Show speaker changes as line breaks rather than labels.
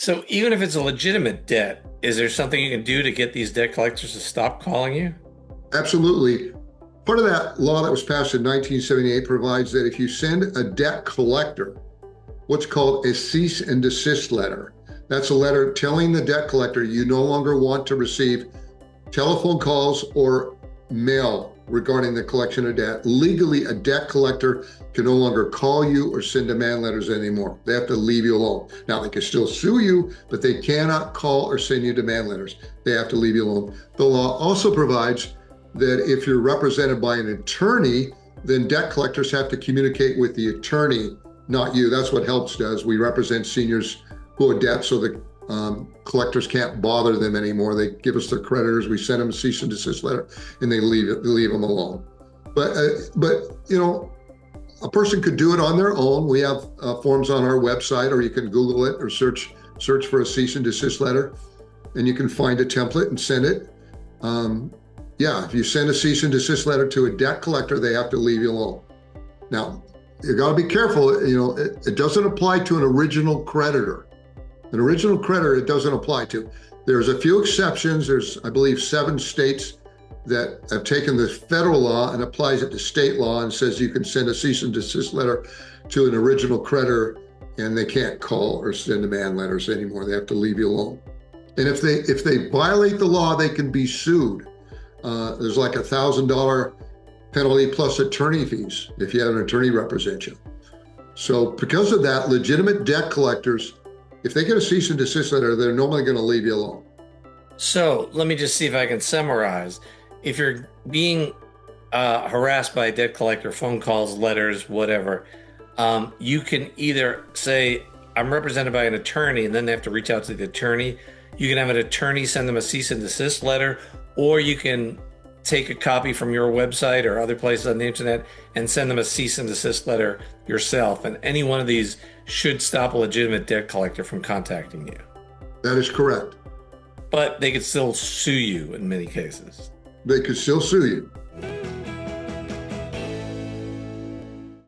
So even if it's a legitimate debt, is there something you can do to get these debt collectors to stop calling you?
Absolutely. Part of that law that was passed in 1978 provides that if you send a debt collector what's called a cease and desist letter, that's a letter telling the debt collector you no longer want to receive telephone calls or mail regarding the collection of debt. Legally, a debt collector can no longer call you or send demand letters anymore. They have to leave you alone. Now, they can still sue you, but they cannot call or send you demand letters. They have to leave you alone. The law also provides that if you're represented by an attorney, then debt collectors have to communicate with the attorney, not you. That's what HELPS does. We represent seniors who are debt, so the collectors can't bother them anymore. They give us their creditors, we send them a cease and desist letter, and they leave them alone. But you know, a person could do it on their own. We have forms on our website, or you can Google it or search for a cease and desist letter, and you can find a template and send it. Yeah, if you send a cease and desist letter to a debt collector, they have to leave you alone. Now, you got to be careful. You know, it doesn't apply to an original creditor. An original creditor, it doesn't apply to. There's a few exceptions. There's, I believe, 7 states that have taken the federal law and applies it to state law and says you can send a cease and desist letter to an original creditor and they can't call or send demand letters anymore. They have to leave you alone. And if they violate the law, they can be sued. There's like $1,000 penalty plus attorney fees if you have an attorney represent you. So because of that, legitimate debt collectors, if they get a cease and desist letter, they're normally going to leave you alone.
So let me just see if I can summarize. If you're being harassed by a debt collector, phone calls, letters, whatever, you can either say, I'm represented by an attorney, and then they have to reach out to the attorney. You can have an attorney send them a cease and desist letter, or you can take a copy from your website or other places on the internet and send them a cease and desist letter yourself. And any one of these should stop a legitimate debt collector from contacting you.
That is correct.
But they could still sue you in many cases.
They could still sue you.